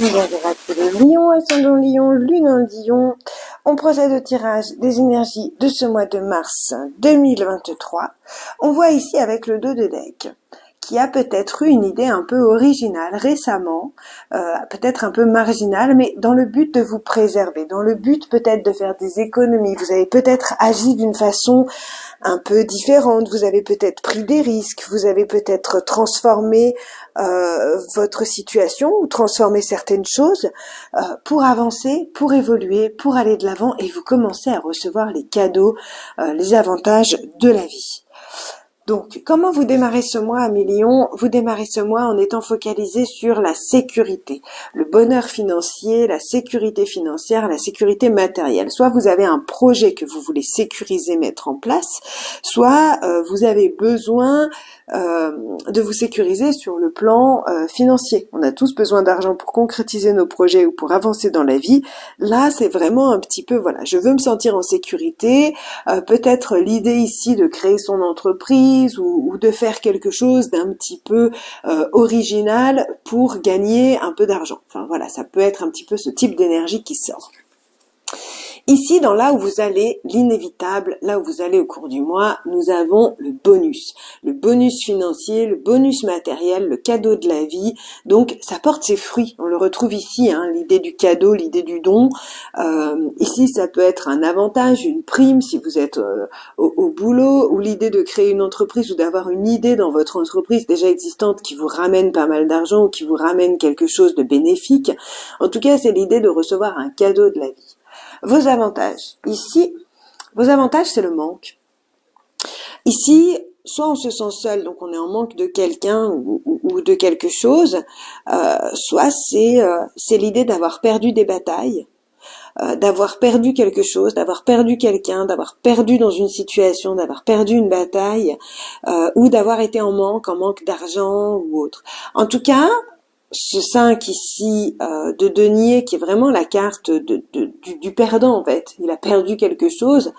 Bonjour à tous les lions, ascendant lion, lune en lion. On procède au tirage des énergies de ce mois de mars 2023. On voit ici avec le dos de deck qui a peut-être eu une idée un peu originale récemment, peut-être un peu marginale, mais dans le but de vous préserver, dans le but peut-être de faire des économies. Vous avez peut-être agi d'une façon un peu différente, vous avez peut-être pris des risques, vous avez peut-être transformé votre situation ou transformé certaines choses pour avancer, pour évoluer, pour aller de l'avant et vous commencez à recevoir les cadeaux, les avantages de la vie. Donc, comment vous démarrez ce mois, mes lions? Vous démarrez ce mois en étant focalisé sur la sécurité, le bonheur financier, la sécurité financière, la sécurité matérielle. Soit vous avez un projet que vous voulez sécuriser, mettre en place, soit vous avez besoin de vous sécuriser sur le plan financier. On a tous besoin d'argent pour concrétiser nos projets ou pour avancer dans la vie. Là, c'est vraiment un petit peu, voilà, je veux me sentir en sécurité, peut-être l'idée ici de créer son entreprise ou de faire quelque chose d'un petit peu original pour gagner un peu d'argent. Enfin voilà, ça peut être un petit peu ce type d'énergie qui sort. Ici, dans là où vous allez, l'inévitable, là où vous allez au cours du mois, nous avons le bonus financier, le bonus matériel, le cadeau de la vie. Donc, ça porte ses fruits. On le retrouve ici, hein, l'idée du cadeau, l'idée du don. Ici, ça peut être un avantage, une prime si vous êtes au boulot, ou l'idée de créer une entreprise ou d'avoir une idée dans votre entreprise déjà existante qui vous ramène pas mal d'argent ou qui vous ramène quelque chose de bénéfique. En tout cas, c'est l'idée de recevoir un cadeau de la vie. Vos avantages. Ici, vos avantages, c'est le manque. Ici, soit on se sent seul, donc on est en manque de quelqu'un ou de quelque chose, soit c'est l'idée d'avoir perdu des batailles, d'avoir perdu quelque chose, d'avoir perdu quelqu'un, d'avoir perdu dans une situation, d'avoir perdu une bataille, ou d'avoir été en manque d'argent ou autre. En tout cas, ce 5 ici de denier qui est vraiment la carte du perdant en fait, il a perdu quelque chose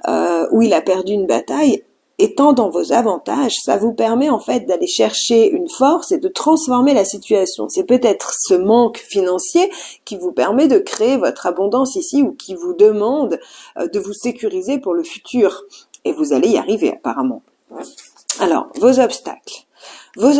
ou il a perdu une bataille, étant dans vos avantages, ça vous permet en fait d'aller chercher une force et de transformer la situation. C'est peut-être ce manque financier qui vous permet de créer votre abondance ici ou qui vous demande de vous sécuriser pour le futur et vous allez y arriver apparemment. Alors, vos obstacles, vos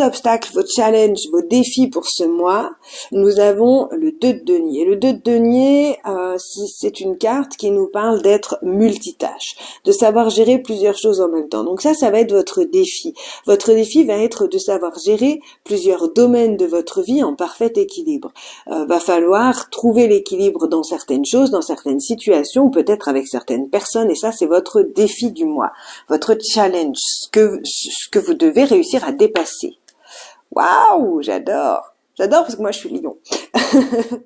challenges, vos défis pour ce mois, nous avons le 2 de denier. Le 2 de denier, c'est une carte qui nous parle d'être multitâche, de savoir gérer plusieurs choses en même temps. Donc ça va être votre défi. Votre défi va être de savoir gérer plusieurs domaines de votre vie en parfait équilibre. Va falloir trouver l'équilibre dans certaines choses, dans certaines situations, ou peut-être avec certaines personnes, et ça c'est votre défi du mois, votre challenge, ce que vous devez réussir à dépasser. Waouh, j'adore parce que moi je suis lion.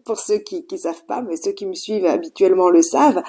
Pour ceux qui savent pas, mais ceux qui me suivent habituellement le savent,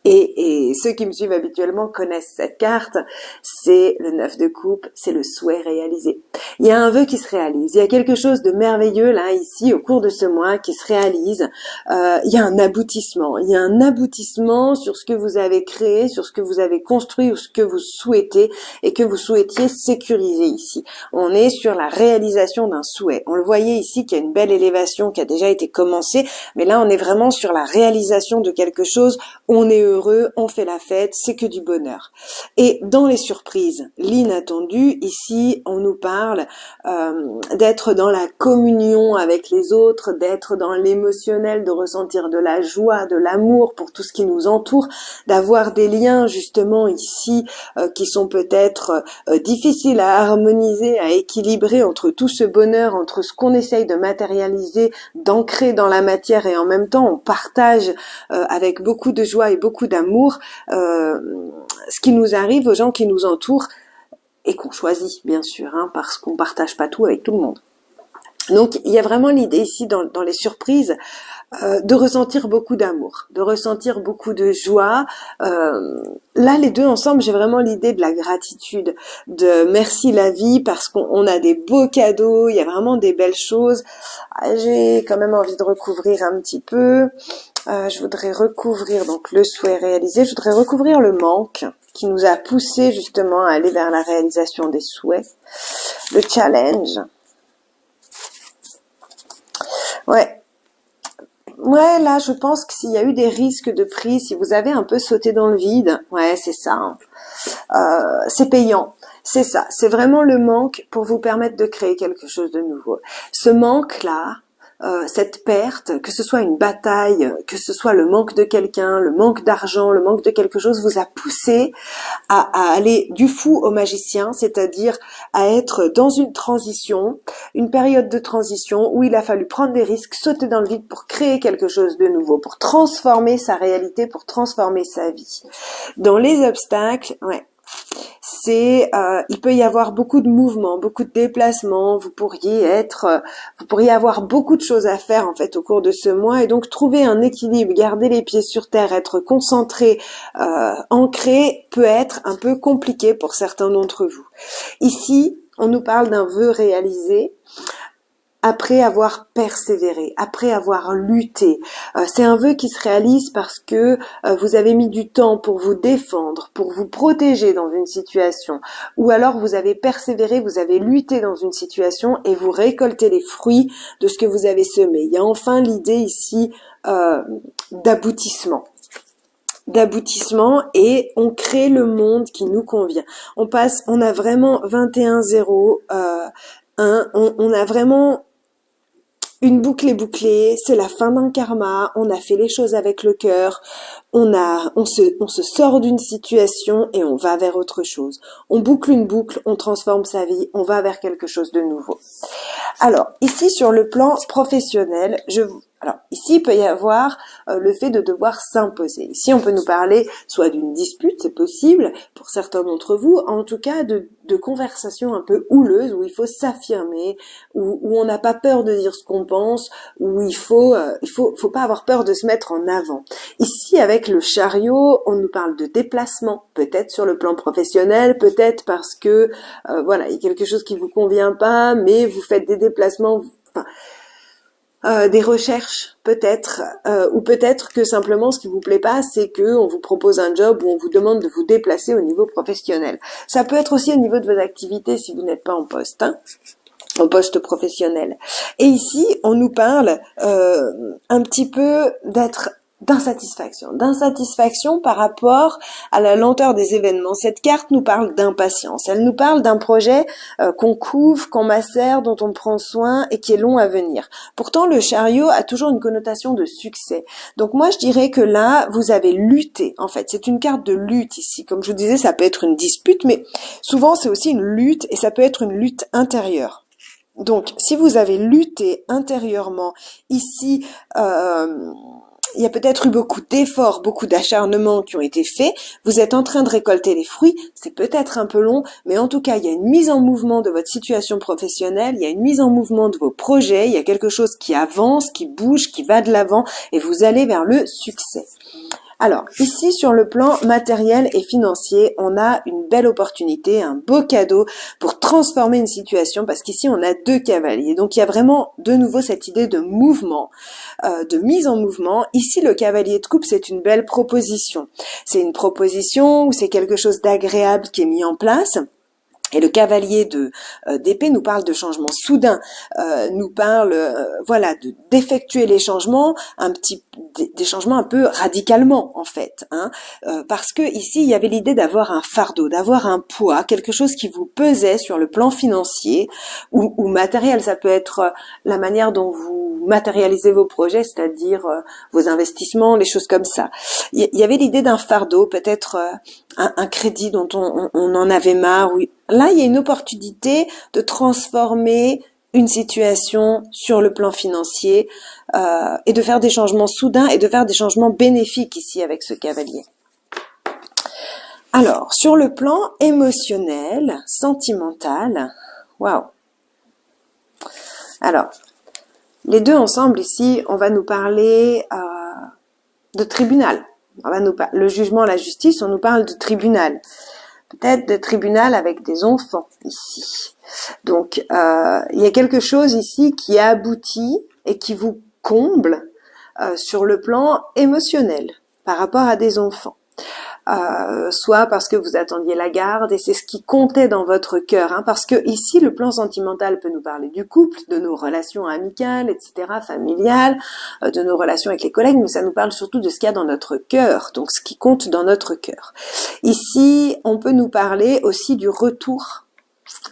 et ceux qui me suivent habituellement connaissent cette carte. C'est le 9 de coupe, c'est le souhait réalisé. Il y a un vœu qui se réalise, il y a quelque chose de merveilleux là ici au cours de ce mois qui se réalise. Il y a un aboutissement sur ce que vous avez créé, sur ce que vous avez construit ou ce que vous souhaitez et que vous souhaitiez sécuriser ici. On est sur la réalisation d'un souhait. On le voyait ici qu'il y a une belle élévation qui a déjà été commencée, mais là on est vraiment sur la réalisation de quelque chose. On est heureux, on fait la fête, c'est que du bonheur. Et dans les surprises, l'inattendu, ici on nous parle d'être dans la communion avec les autres, d'être dans l'émotionnel, de ressentir de la joie, de l'amour pour tout ce qui nous entoure, d'avoir des liens justement ici qui sont peut-être difficiles à harmoniser, à équilibrer entre tout ce bonheur, entre ce qu'on essaye de matérialiser, d'ancrer dans la matière et en même temps on partage avec beaucoup de joie et beaucoup d'amour ce qui nous arrive aux gens qui nous entourent et qu'on choisit bien sûr, hein, parce qu'on partage pas tout avec tout le monde. Donc il y a vraiment l'idée ici dans les surprises de ressentir beaucoup d'amour, de ressentir beaucoup de joie. Là, les deux ensemble, j'ai vraiment l'idée de la gratitude, de merci la vie parce qu'on a des beaux cadeaux, il y a vraiment des belles choses. J'ai quand même envie de recouvrir un petit peu. Je voudrais recouvrir donc le souhait réalisé, je voudrais recouvrir le manque qui nous a poussé justement à aller vers la réalisation des souhaits, le challenge. Ouais. Ouais, là, je pense que s'il y a eu des risques de prix, si vous avez un peu sauté dans le vide, ouais, c'est ça, hein. C'est payant. C'est ça. C'est vraiment le manque pour vous permettre de créer quelque chose de nouveau. Ce manque-là, cette perte, que ce soit une bataille, que ce soit le manque de quelqu'un, le manque d'argent, le manque de quelque chose, vous a poussé à aller du fou au magicien, c'est-à-dire à être dans une transition, une période de transition où il a fallu prendre des risques, sauter dans le vide pour créer quelque chose de nouveau, pour transformer sa réalité, pour transformer sa vie. Dans les obstacles, ouais, il peut y avoir beaucoup de mouvements, beaucoup de déplacements. Vous pourriez avoir beaucoup de choses à faire en fait au cours de ce mois, et donc trouver un équilibre, garder les pieds sur terre, être concentré, ancré, peut être un peu compliqué pour certains d'entre vous. Ici, on nous parle d'un vœu réalisé après avoir persévéré, après avoir lutté. C'est un vœu qui se réalise parce que vous avez mis du temps pour vous défendre, pour vous protéger dans une situation, ou alors vous avez persévéré, vous avez lutté dans une situation et vous récoltez les fruits de ce que vous avez semé. Il y a enfin l'idée ici d'aboutissement et on crée le monde qui nous convient. On a vraiment 21-0, on a vraiment une boucle est bouclée, c'est la fin d'un karma, on a fait les choses avec le cœur, on se sort d'une situation et on va vers autre chose. On boucle une boucle, on transforme sa vie, on va vers quelque chose de nouveau. Alors, ici sur le plan professionnel, ici il peut y avoir le fait de devoir s'imposer. Ici on peut nous parler soit d'une dispute, c'est possible pour certains d'entre vous, en tout cas de conversations un peu houleuses où il faut s'affirmer, où on n'a pas peur de dire ce qu'on pense, où il faut pas avoir peur de se mettre en avant. Ici avec le chariot, on nous parle de déplacement, peut-être sur le plan professionnel, peut-être parce que il y a quelque chose qui vous convient pas, mais vous faites des déplacements, des recherches peut-être, ou peut-être que simplement ce qui vous plaît pas, c'est que on vous propose un job où on vous demande de vous déplacer au niveau professionnel. Ça peut être aussi au niveau de vos activités si vous n'êtes pas en poste, en poste professionnel. Et ici, on nous parle un petit peu d'insatisfaction par rapport à la lenteur des événements. Cette carte nous parle d'impatience. Elle nous parle d'un projet qu'on couvre, qu'on macère, dont on prend soin et qui est long à venir. Pourtant, le chariot a toujours une connotation de succès. Donc moi, je dirais que là, vous avez lutté. En fait, c'est une carte de lutte ici. Comme je vous disais, ça peut être une dispute, mais souvent, c'est aussi une lutte et ça peut être une lutte intérieure. Donc, si vous avez lutté intérieurement, ici, il y a peut-être eu beaucoup d'efforts, beaucoup d'acharnements qui ont été faits. Vous êtes en train de récolter les fruits. C'est peut-être un peu long, mais en tout cas, il y a une mise en mouvement de votre situation professionnelle. Il y a une mise en mouvement de vos projets. Il y a quelque chose qui avance, qui bouge, qui va de l'avant, et vous allez vers le succès. Alors, ici, sur le plan matériel et financier, on a une belle opportunité, un beau cadeau pour transformer une situation, parce qu'ici, on a 2 cavaliers. Donc, il y a vraiment de nouveau cette idée de mouvement, de mise en mouvement. Ici, le cavalier de coupe, c'est une belle proposition. C'est une proposition où c'est quelque chose d'agréable qui est mis en place. Et le cavalier d'épée nous parle de changements soudains, nous parle d'effectuer les changements des changements un peu radicalement en fait, parce que ici il y avait l'idée d'avoir un fardeau, d'avoir un poids, quelque chose qui vous pesait sur le plan financier ou matériel. Ça peut être la manière dont vous matérialisez vos projets, c'est-à-dire vos investissements, les choses comme ça. Il y avait l'idée d'un fardeau, peut-être un crédit dont on en avait marre. Là, il y a une opportunité de transformer une situation sur le plan financier et de faire des changements soudains et de faire des changements bénéfiques ici avec ce cavalier. Alors, sur le plan émotionnel, sentimental, waouh. Alors, les deux ensemble ici, on va nous parler de tribunal. Le jugement, la justice, on nous parle de tribunal. Peut-être de tribunal avec des enfants ici. Donc, il y a quelque chose ici qui a abouti et qui vous comble sur le plan émotionnel par rapport à des enfants. soit parce que vous attendiez la garde et c'est ce qui comptait dans votre cœur, hein, parce que ici le plan sentimental peut nous parler du couple, de nos relations amicales, etc., familiales, de nos relations avec les collègues, mais ça nous parle surtout de ce qu'il y a dans notre cœur, donc ce qui compte dans notre cœur. Ici, on peut nous parler aussi du retour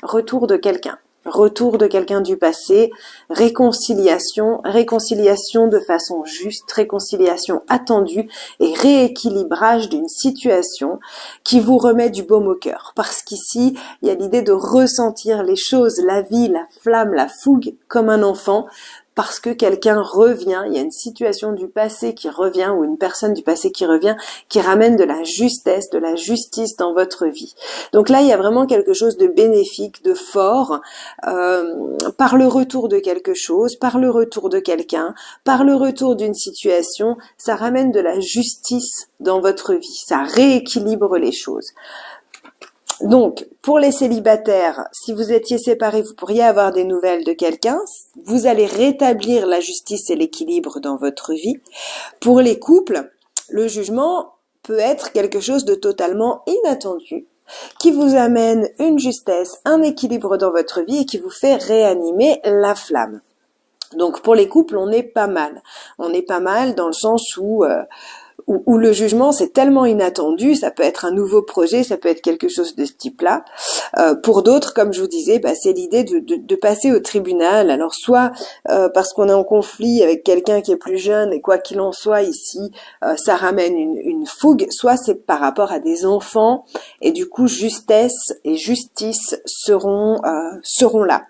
de quelqu'un. Retour de quelqu'un du passé, réconciliation de façon juste, réconciliation attendue et rééquilibrage d'une situation qui vous remet du baume au cœur. Parce qu'ici, il y a l'idée de ressentir les choses, la vie, la flamme, la fougue comme un enfant, parce que quelqu'un revient, il y a une situation du passé qui revient ou une personne du passé qui revient, qui ramène de la justesse, de la justice dans votre vie. Donc là, il y a vraiment quelque chose de bénéfique, de fort, par le retour de quelque chose, par le retour de quelqu'un, par le retour d'une situation, ça ramène de la justice dans votre vie, ça rééquilibre les choses. Donc, pour les célibataires, si vous étiez séparés, vous pourriez avoir des nouvelles de quelqu'un. Vous allez rétablir la justice et l'équilibre dans votre vie. Pour les couples, le jugement peut être quelque chose de totalement inattendu, qui vous amène une justesse, un équilibre dans votre vie et qui vous fait réanimer la flamme. Donc, pour les couples, on est pas mal. On est pas mal dans le sens où le jugement c'est tellement inattendu, ça peut être un nouveau projet, ça peut être quelque chose de ce type-là. Pour d'autres, comme je vous disais, c'est l'idée de passer au tribunal. Alors soit parce qu'on est en conflit avec quelqu'un qui est plus jeune et quoi qu'il en soit ici, ça ramène une fougue, soit c'est par rapport à des enfants et du coup justesse et justice seront là.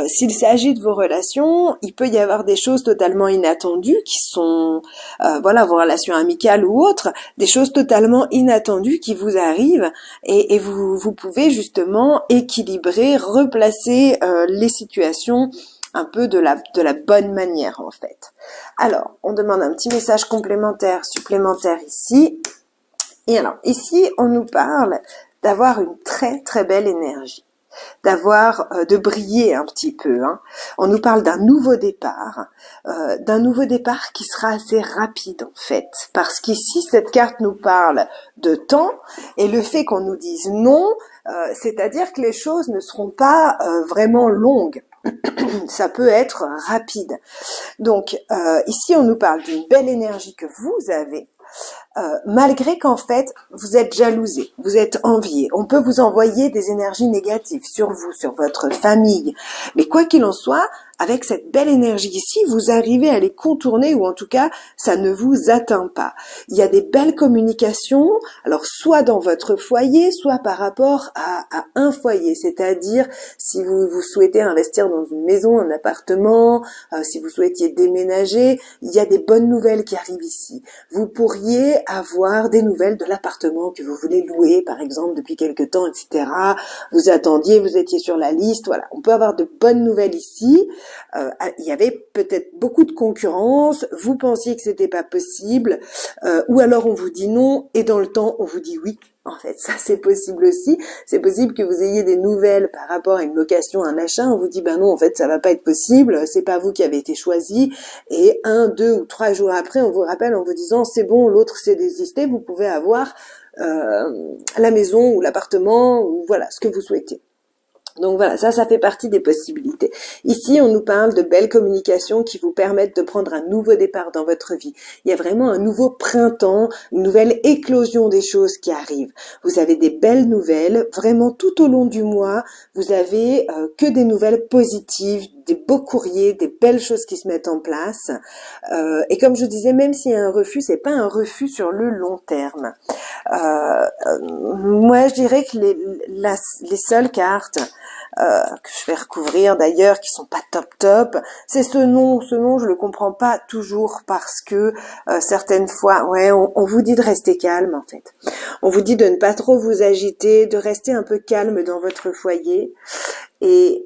S'il s'agit de vos relations, il peut y avoir des choses totalement inattendues qui sont vos relations amicales ou autres, des choses totalement inattendues qui vous arrivent et vous pouvez justement équilibrer, replacer les situations un peu de la bonne manière en fait. Alors, on demande un petit message complémentaire, supplémentaire ici. Et alors, ici, on nous parle d'avoir une très très belle énergie, de briller un petit peu. Hein. On nous parle d'un nouveau départ qui sera assez rapide en fait, parce qu'ici cette carte nous parle de temps et le fait qu'on nous dise non, c'est-à-dire que les choses ne seront pas vraiment longues. Ça peut être rapide. Donc ici on nous parle d'une belle énergie que vous avez. Malgré qu'en fait vous êtes jalousé, vous êtes envié, on peut vous envoyer des énergies négatives sur vous, sur votre famille, mais quoi qu'il en soit, avec cette belle énergie ici, vous arrivez à les contourner ou en tout cas, ça ne vous atteint pas. Il y a des belles communications, alors soit dans votre foyer, soit par rapport à un foyer, c'est-à-dire si vous souhaitez investir dans une maison, un appartement, si vous souhaitiez déménager, il y a des bonnes nouvelles qui arrivent ici. Vous pourriez avoir des nouvelles de l'appartement que vous voulez louer, par exemple, depuis quelque temps, etc. Vous attendiez, vous étiez sur la liste, voilà. On peut avoir de bonnes nouvelles ici. Il y avait peut-être beaucoup de concurrence, vous pensiez que c'était pas possible, ou alors on vous dit non, et dans le temps, on vous dit oui. En fait, ça c'est possible aussi. C'est possible que vous ayez des nouvelles par rapport à une location, un achat. On vous dit non, en fait, ça va pas être possible. C'est pas vous qui avez été choisi. Et 1, 2 ou 3 jours après, on vous rappelle en vous disant c'est bon, l'autre s'est désisté. Vous pouvez avoir la maison ou l'appartement ou voilà ce que vous souhaitez. Donc voilà, ça fait partie des possibilités. Ici, on nous parle de belles communications qui vous permettent de prendre un nouveau départ dans votre vie. Il y a vraiment un nouveau printemps, une nouvelle éclosion des choses qui arrivent. Vous avez des belles nouvelles, vraiment tout au long du mois, vous avez que des nouvelles positives, des beaux courriers, des belles choses qui se mettent en place. Et comme je disais, même s'il y a un refus, c'est pas un refus sur le long terme. Moi, je dirais que les seules cartes que je vais recouvrir d'ailleurs, qui sont pas top, c'est ce nom, je le comprends pas toujours parce que certaines fois, on vous dit de rester calme en fait. On vous dit de ne pas trop vous agiter, de rester un peu calme dans votre foyer et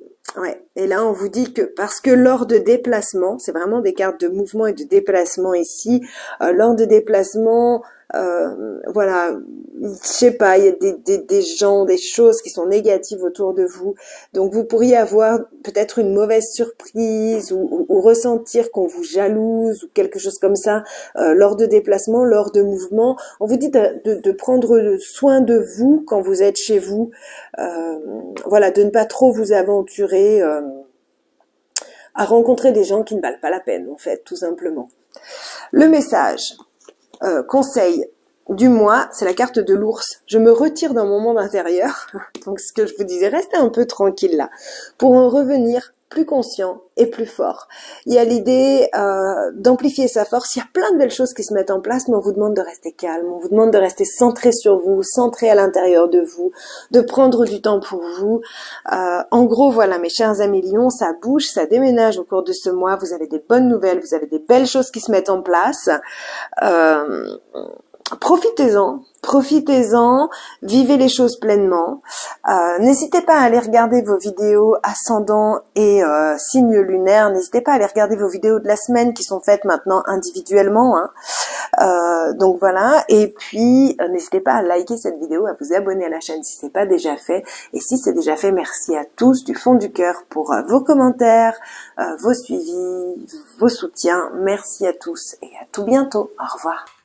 là on vous dit que parce que lors de déplacement, c'est vraiment des cartes de mouvement et de déplacement ici, lors de déplacement, voilà, je sais pas, il y a des gens, des choses qui sont négatives autour de vous. Donc vous pourriez avoir peut-être une mauvaise surprise ou ressentir qu'on vous jalouse ou quelque chose comme ça lors de déplacements, lors de mouvements. On vous dit de prendre soin de vous quand vous êtes chez vous. Voilà, de ne pas trop vous aventurer à rencontrer des gens qui ne valent pas la peine, en fait, tout simplement. Le message, conseil du mois, c'est la carte de l'ours. Je me retire dans mon monde intérieur. Donc, ce que je vous disais, restez un peu tranquille là. Pour en revenir plus conscient et plus fort. Il y a l'idée d'amplifier sa force. Il y a plein de belles choses qui se mettent en place, mais on vous demande de rester calme. On vous demande de rester centré sur vous, centré à l'intérieur de vous, de prendre du temps pour vous. En gros, voilà, mes chers amis lions, ça bouge, ça déménage au cours de ce mois. Vous avez des bonnes nouvelles, vous avez des belles choses qui se mettent en place. Profitez-en, vivez les choses pleinement. N'hésitez pas à aller regarder vos vidéos ascendant et signes lunaires. N'hésitez pas à aller regarder vos vidéos de la semaine qui sont faites maintenant individuellement. Donc voilà. Et puis n'hésitez pas à liker cette vidéo, à vous abonner à la chaîne si c'est pas déjà fait. Et si c'est déjà fait, merci à tous du fond du cœur pour vos commentaires, vos suivis, vos soutiens. Merci à tous et à tout bientôt. Au revoir.